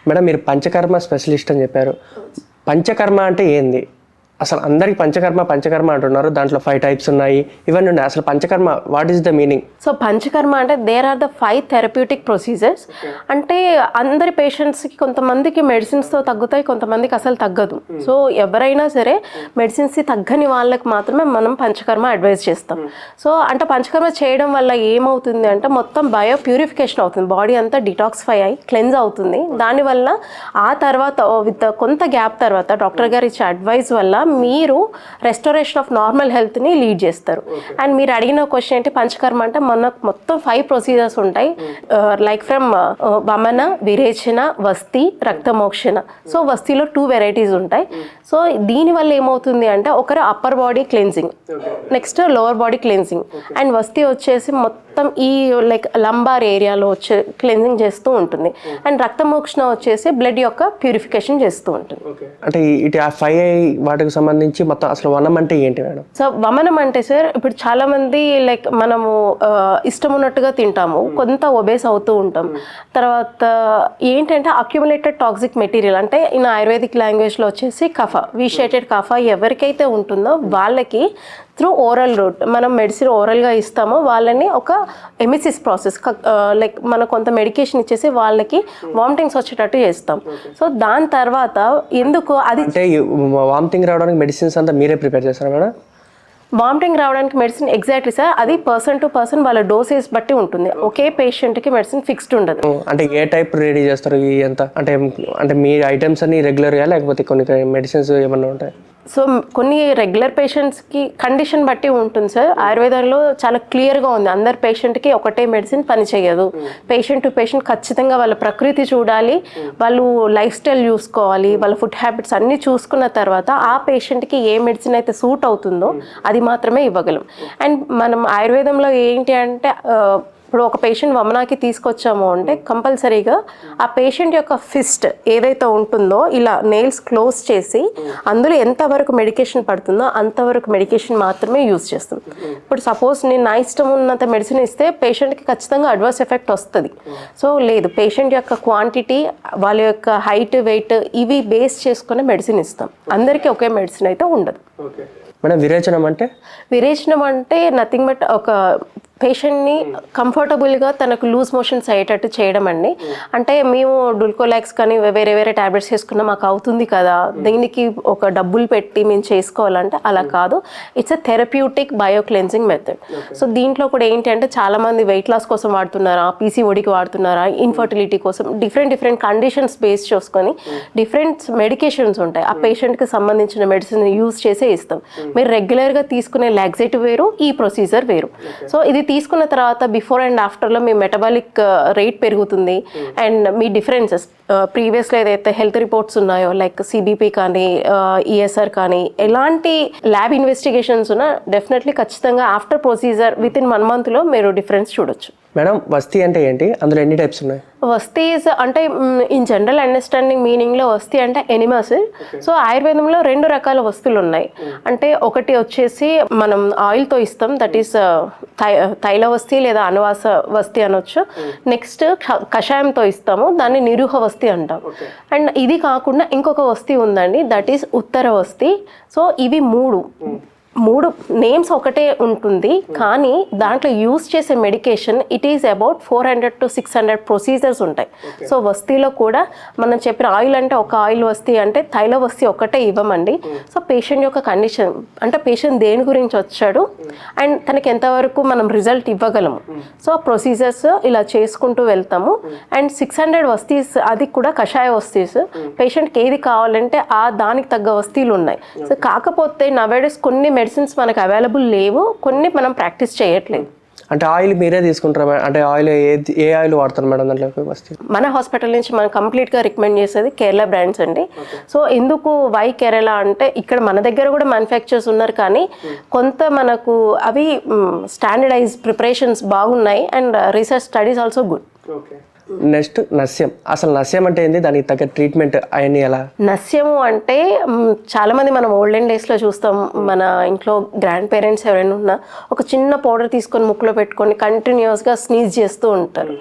Madam మీరు panchakarma specialist అని చెప్పారు. పంచకర్మ అంటే ఏంది? అసలు అందరికి పంచకర్మ అంటున్నారు. దాంట్లో 5 టైప్స్ ఉన్నాయి, ఇవన్నీ ఉన్నాయి. అసలు panchakarma what is the meaning? So panchakarma అంటే there are the 5 therapeutic procedures. అంటే అందరి పేషెంట్స్కి కొంతమందికి మెడిసిన్స్తో తగ్గుతాయి, కొంతమందికి అసలు తగ్గదు. సో ఎవరైనా సరే మెడిసిన్స్ తగ్గని వాళ్ళకి మాత్రమే మనం పంచకర్మ అడ్వైజ్ చేస్తాం. సో అంటే పంచకర్మ చేయడం వల్ల ఏమవుతుంది అంటే మొత్తం బయో ప్యూరిఫికేషన్ అవుతుంది, బాడీ అంతా డిటాక్సిఫై అయ్యి క్లెన్స్ అవుతుంది. దానివల్ల ఆ తర్వాత విత్ కొంత గ్యాప్ తర్వాత డాక్టర్ గారు ఇచ్చే అడ్వైస్ వల్ల మీరు రెస్టోరేషన్ ఆఫ్ నార్మల్ హెల్త్ని లీడ్ చేస్తారు. అండ్ మీరు అడిగిన క్వశ్చన్ ఏంటి, పంచకర్మ అంటే మనకు మొత్తం 5 ప్రొసీజర్స్ ఉంటాయి. Like from vamana, virechana, vasti, raktamokshana. So వస్తిలో 2 వెరైటీస్ ఉంటాయి. సో దీనివల్ల ఏమవుతుంది అంటే ఒకరు upper body cleansing, next lower body cleansing, and vasti వచ్చేసి మొత్తం ఈ లైక్ లంబార్ ఏరియాలో వచ్చే క్లెన్జింగ్ చేస్తూ ఉంటుంది. అండ్ రక్తమోక్షణ వచ్చేసి బ్లడ్ యొక్క ప్యూరిఫికేషన్ చేస్తూ ఉంటుంది. అంటే ఇటు ఆ 5 వాటికి సంబంధించి మొత్తం అసలు వనం అంటే ఏంటి మేడం? సో వమనం అంటే సార్, ఇప్పుడు చాలా మంది లైక్ మనము ఇష్టం ఉన్నట్టుగా తింటాము, కొంత ఒబేస్ అవుతూ ఉంటాం. తర్వాత ఏంటంటే అక్యుములేటెడ్ టాక్సిక్ మెటీరియల్, అంటే ఇన్ ఆయుర్వేదిక్ లాంగ్వేజ్లో వచ్చేసి కఫ, విషేటెడ్ కఫ ఎవరికైతే ఉంటుందో వాళ్ళకి త్రూ ఓరల్ రూట్ మనం మెడిసిన్ ఓరల్గా ఇస్తామో వాళ్ళని ఒక ఎమిసిస్ ప్రాసెస్ లైక్ మన కొంత మెడికేషన్ ఇచ్చేసి వాళ్ళకి వామిటింగ్స్ వచ్చేటట్టు చేస్తాం. సో దాని తర్వాత ఎందుకు అది అంటే వామిటింగ్ రావడానికి మెడిసిన్స్ అంతా మీరే ప్రిపేర్ చేస్తారా మేడం? వామిటింగ్ రావడానికి మెడిసిన్ ఎగ్జాక్ట్లీ సార్ అది పర్సన్ టు పర్సన్ వాళ్ళ డోసేజ్ బట్టి ఉంటుంది. ఒకే పేషెంట్కి మెడిసిన్ ఫిక్స్డ్ ఉండదు. అంటే ఏ టైప్ రెడీ చేస్తారు ఎంత? అంటే మీ ఐటమ్స్ అన్ని రెగ్యులర్గా లేకపోతే కొన్ని మెడిసిన్స్ ఏమన్నా ఉంటాయి? సో కొన్ని రెగ్యులర్ పేషెంట్స్కి కండిషన్ బట్టి ఉంటుంది సార్. ఆయుర్వేదంలో చాలా క్లియర్గా ఉంది, అందరు పేషెంట్కి ఒకటే మెడిసిన్ పనిచేయదు. పేషెంట్ టు పేషెంట్ ఖచ్చితంగా వాళ్ళ ప్రకృతి చూడాలి, వాళ్ళు లైఫ్ స్టైల్ చూసుకోవాలి, వాళ్ళ ఫుడ్ హ్యాబిట్స్ అన్నీ చూసుకున్న తర్వాత ఆ పేషెంట్కి ఏ మెడిసిన్ అయితే సూట్ అవుతుందో అది మాత్రమే ఇవ్వగలం. అండ్ మనం ఆయుర్వేదంలో ఏంటి అంటే ఇప్పుడు ఒక పేషెంట్ వమనాకి తీసుకొచ్చాము అంటే కంపల్సరీగా ఆ పేషెంట్ యొక్క ఫిస్ట్ ఏదైతే ఉంటుందో ఇలా నెయిల్స్ క్లోజ్ చేసి అందులో ఎంతవరకు మెడికేషన్ పడుతుందో అంతవరకు మెడికేషన్ మాత్రమే యూజ్ చేస్తాం. ఇప్పుడు సపోజ్ నేను నా ఇష్టం ఉన్నంత మెడిసిన్ ఇస్తే పేషెంట్కి ఖచ్చితంగా అడ్వర్స్ ఎఫెక్ట్ వస్తుంది. సో లేదు, పేషెంట్ యొక్క క్వాంటిటీ, వాళ్ళ యొక్క హైట్, వెయిట్ ఇవి బేస్ చేసుకునే మెడిసిన్ ఇస్తాం. అందరికీ ఒకే మెడిసిన్ అయితే ఉండదు. మేడం విరేచనం అంటే? విరేచనం అంటే నథింగ్ బట్ ఒక పేషెంట్ని కంఫర్టబుల్గా తనకు లూజ్ మోషన్స్ అయ్యేటట్టు చేయడం అండి. అంటే మేము డుల్కోలాక్స్ కానీ వేరే వేరే ట్యాబ్లెట్స్ వేసుకున్నా మాకు అవుతుంది కదా, దీనికి ఒక డబ్బులు పెట్టి మేము చేసుకోవాలంటే అలా కాదు. It's a therapeutic bio cleansing method. So దీంట్లో కూడా ఏంటి అంటే చాలామంది వెయిట్ లాస్ కోసం వాడుతున్నారా, పీసీఓడికి వాడుతున్నారా, ఇన్ఫర్టిలిటీ కోసం డిఫరెంట్ కండిషన్స్ బేస్ చేసుకొని డిఫరెంట్ మెడికేషన్స్ ఉంటాయి. ఆ పేషెంట్కి సంబంధించిన మెడిసిన్ యూజ్ చేసే ఇస్తాం. మీరు రెగ్యులర్గా తీసుకునే లాక్సేటివ్ వేరు, ఈ ప్రొసీజర్ వేరు. సో ఇది తీసుకున్న తర్వాత బిఫోర్ అండ్ ఆఫ్టర్లో మీ మెటబాలిక్ రేట్ పెరుగుతుంది. అండ్ మీ డిఫరెన్సెస్ ప్రీవియస్లో ఏదైతే హెల్త్ రిపోర్ట్స్ ఉన్నాయో లైక్ సిబిపి కానీ ఈఎస్ఆర్ కానీ ఎలాంటి ల్యాబ్ ఇన్వెస్టిగేషన్స్ ఉన్నా డెఫినెట్లీ ఖచ్చితంగా ఆఫ్టర్ ప్రొసీజర్ విత్ ఇన్ 1 monthలో మీరు డిఫరెన్స్ చూడొచ్చు. మేడం వస్తీ అంటే ఏంటి? అందులో ఎన్ని టైప్స్ ఉన్నాయి? వస్తీస్ అంటే ఇన్ జనరల్ అండర్స్టాండింగ్ మీనింగ్లో వస్తీ అంటే ఎనిమస్. సో ఆయుర్వేదంలో 2 రకాల వస్తువులు ఉన్నాయి. అంటే ఒకటి వచ్చేసి మనం ఆయిల్తో ఇస్తాం, దట్ ఈస్ తైల వస్తీ లేదా అనువాస వస్తీ అనొచ్చు. నెక్స్ట్ కషాయంతో ఇస్తాము, దాన్ని నిరుహ వస్తీ అంటాం. అండ్ ఇది కాకుండా ఇంకొక వస్తీ ఉందండి, దట్ ఈస్ ఉత్తర వస్తీ. సో ఇవి మూడు నేమ్స్ ఒకటే ఉంటుంది, కానీ దాంట్లో యూజ్ చేసే medication it is about 400 to 600 procedures ఉంటాయి. సో వస్తీలో కూడా మనం చెప్పిన ఆయిల్ అంటే ఒక ఆయిల్ వస్తీ అంటే తైల వస్తీ ఒకటే ఇవ్వమండి. సో పేషెంట్ యొక్క కండిషన్ అంటే పేషెంట్ దేని గురించి వచ్చాడు అండ్ తనకి ఎంతవరకు మనం రిజల్ట్ ఇవ్వగలము. సో ప్రొసీజర్స్ ఇలా చేసుకుంటూ వెళ్తాము. అండ్ 600 వస్తీస్ అది కూడా కషాయ వస్తీస్. పేషెంట్కి ఏది కావాలంటే దానికి తగ్గ వస్తీలు ఉన్నాయి. సో కాకపోతే నవేడేస్ కొన్ని మెడిసిన్స్ మనకు అవైలబుల్ లేవు, కొన్ని మనం ప్రాక్టీస్ చేయట్లేదు. అంటే ఆయిల్ మీరే తీసుకుంటారా? అంటే ఆయిల్ ఏ ఆయిల్ వాడతారు మేడం దాంట్లో వస్తే? మన హాస్పిటల్ నుంచి మనం కంప్లీట్గా రికమెండ్ చేసేది కేరళ బ్రాండ్స్ అండి. సో ఎందుకు వై కేరళ అంటే ఇక్కడ మన దగ్గర కూడా మ్యానుఫ్యాక్చర్స్ ఉన్నారు, కానీ కొంత మనకు అవి స్టాండర్డైజ్ ప్రిపరేషన్స్ బాగున్నాయి and research studies also good. Next nasyam. అసలు నస్యం అంటే ఏంది, దానికి తగ్గ ట్రీట్మెంట్ అవన్నీ ఎలా? నస్యము అంటే చాలామంది మనం ఓల్డెన్ డేస్లో చూస్తాం, మన ఇంట్లో గ్రాండ్ పేరెంట్స్ ఎవరైనా ఉన్నా ఒక చిన్న పౌడర్ తీసుకొని ముక్కులో పెట్టుకొని కంటిన్యూస్గా స్నీజ్ చేస్తూ ఉంటారు.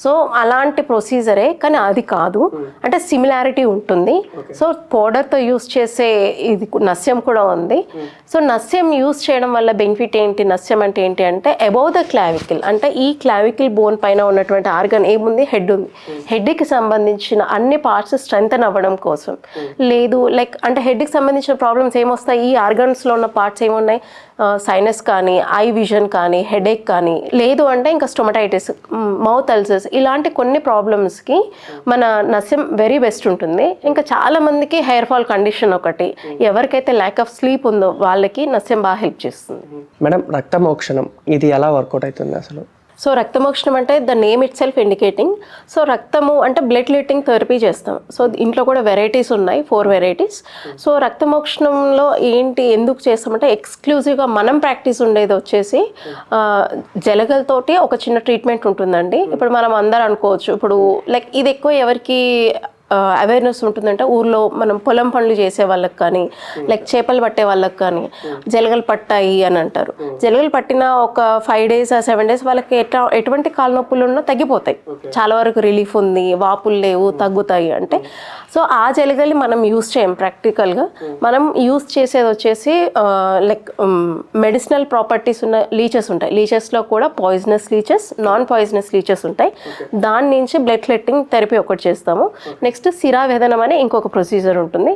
సో అలాంటి ప్రొసీజరే, కానీ అది కాదు, అంటే సిమిలారిటీ ఉంటుంది. సో పౌడర్తో యూస్ చేసే ఇది నస్యం కూడా ఉంది. సో నస్యం యూస్ చేయడం వల్ల బెనిఫిట్ ఏంటి, నస్యం అంటే ఏంటి అంటే అబౌవ్ ద క్లావికిల్, అంటే ఈ క్లావికిల్ బోన్ పైన ఉన్నటువంటి ఆర్గన్ ఏముంది, హెడ్ ఉంది. హెడ్కి సంబంధించిన అన్ని పార్ట్స్ స్ట్రెంథన్ అవ్వడం కోసం, లేదు లైక్ అంటే హెడ్కి సంబంధించిన ప్రాబ్లమ్స్ ఏమొస్తాయి, ఈ ఆర్గన్స్లో ఉన్న పార్ట్స్ ఏమున్నాయి, సైనస్ కానీ, ఐ విజన్ కానీ, హెడేక్ కానీ, లేదు అంటే ఇంకా స్టొమటైటిస్, మౌత్ అల్సర్స్, ఇలాంటి కొన్ని ప్రాబ్లమ్స్కి మన నస్యం వెరీ బెస్ట్ ఉంటుంది. ఇంకా చాలా మందికి హెయిర్ ఫాల్ కండిషన్ ఒకటి, ఎవరికైతే ల్యాక్ ఆఫ్ స్లీప్ ఉందో వాళ్ళకి నస్యం బాగా హెల్ప్ చేస్తుంది. మేడం రక్తమోక్షణం ఇది ఎలా వర్కౌట్ అవుతుంది అసలు? సో రక్తమోక్షణం అంటే the name it self indicating. So రక్తము అంటే బ్లడ్ లీటింగ్ థెరపీ చేస్తాం. సో ఇంట్లో కూడా వెరైటీస్ ఉన్నాయి, 4 వెరైటీస్. సో రక్తమోక్షణంలో ఏంటి ఎందుకు చేస్తామంటే ఎక్స్క్లూజివ్గా మనం ప్రాక్టీస్ ఉండేది వచ్చేసి జలగలతోటి ఒక చిన్న ట్రీట్మెంట్ ఉంటుందండి. ఇప్పుడు మనం అందరూ అనుకోవచ్చు, ఇప్పుడు లైక్ ఇది ఎక్కువ ఎవరికి అవేర్నెస్ ఉంటుందంటే ఊర్లో మనం పొలం పనులు చేసే వాళ్ళకి కానీ, లైక్ చేపలు పట్టే వాళ్ళకి కానీ జలగలు పట్టాయి అని అంటారు. జలగలు పట్టిన ఒక 5 days ఆ 7 days వాళ్ళకి ఎటువంటి కాళ్ళ నొప్పులు ఉన్నా తగ్గిపోతాయి, చాలా వరకు రిలీఫ్ ఉంది, వాపులు లేవు, తగ్గుతాయి అంటే. సో ఆ జలగలి మనం యూస్ చేయం ప్రాక్టికల్గా. మనం యూస్ చేసేది వచ్చేసి లైక్ మెడిసినల్ ప్రాపర్టీస్ ఉన్న లీచెస్ ఉంటాయి. లీచెస్లో కూడా poisonous lychees, non poisonous lychees ఉంటాయి. దాని నుంచి బ్లడ్ క్లెట్టింగ్ థెరపీ ఒకటి చేస్తాము. నెక్స్ట్ శిరావేదనం అనే ఇంకొక ప్రొసీజర్ ఉంటుంది,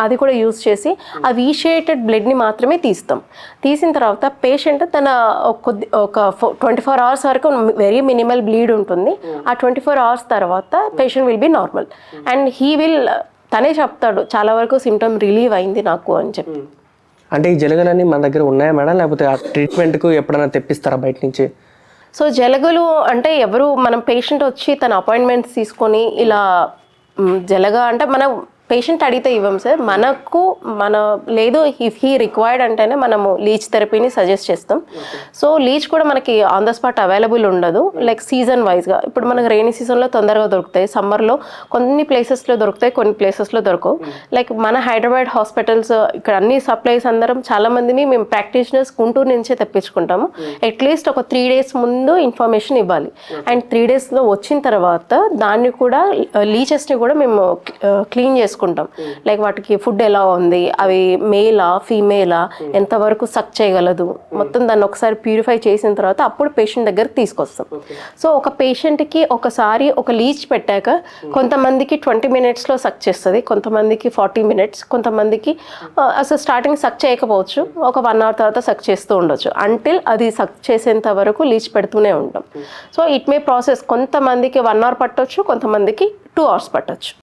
అది కూడా యూస్ చేసి ఆ వీషియేటెడ్ బ్లడ్ని మాత్రమే తీస్తాం. తీసిన తర్వాత పేషెంట్ తన ఒక 24 hours వరకు వెరీ మినిమల్ బ్లీడ్ ఉంటుంది. ఆ 24 hours తర్వాత patient will be normal and తనే చెప్తాడు చాలా వరకు సిమ్టమ్ రిలీవ్ అయింది నాకు అని చెప్పి. అంటే ఈ జలగలన్నీ మన దగ్గర ఉన్నాయా మేడం, లేకపోతే ఆ ట్రీట్మెంట్కు ఎప్పుడైనా తెప్పిస్తారా బయట నుంచి? సో జలగలు అంటే మనం పేషెంట్ వచ్చి తన అపాయింట్మెంట్స్ తీసుకొని ఇలా జలగ అంటే మనం పేషెంట్ అడిగితే ఇవ్వం సార్, లేదు ఇఫ్ హీ రిక్వైర్డ్ అంటేనే మనము లీచ్ థెరపీని సజెస్ట్ చేస్తాం. సో లీచ్ కూడా మనకి ఆన్ ద స్పాట్ అవైలబుల్ ఉండదు, లైక్ సీజన్ వైజ్గా. ఇప్పుడు మనకు రెయినీ సీజన్లో తొందరగా దొరుకుతాయి, సమ్మర్లో కొన్ని ప్లేసెస్లో దొరుకుతాయి, కొన్ని ప్లేసెస్లో దొరకవు. లైక్ మన హైదరాబాద్ హాస్పిటల్స్ ఇక్కడ అన్ని సప్లైస్ అందరం చాలా మందిని మేము ప్రాక్టీషనర్స్ గుంటూరు నుంచే తెప్పించుకుంటాము. అట్లీస్ట్ ఒక 3 days ముందు ఇన్ఫర్మేషన్ ఇవ్వాలి. అండ్ 3 daysలో వచ్చిన తర్వాత దాన్ని కూడా లీచెస్ని కూడా మేము క్లీన్ చేసుకుంటాం. లైక్ వాటికి ఫుడ్ ఎలా ఉంది, అవి మేలా ఫీమేలా, ఎంతవరకు సక్ చేయగలదు, మొత్తం దాన్ని ఒకసారి ప్యూరిఫై చేసిన తర్వాత అప్పుడు పేషెంట్ దగ్గరకు తీసుకొస్తాం. సో ఒక పేషెంట్కి ఒకసారి ఒక లీచ్ పెట్టాక కొంతమందికి 20 minutesలో సక్ చేస్తుంది, కొంతమందికి 40 minutes, కొంతమందికి అసలు స్టార్టింగ్ సక్ చేయకపోవచ్చు, ఒక 1 hour తర్వాత సక్ చేస్తూ ఉండొచ్చు. అంటిల్ అది సక్ చేసేంత వరకు లీచ్ పెడుతూనే ఉంటాం. సో ఇట్ మే ప్రాసెస్, కొంతమందికి 1 hour పట్టొచ్చు, కొంతమందికి 2 hours పట్టొచ్చు.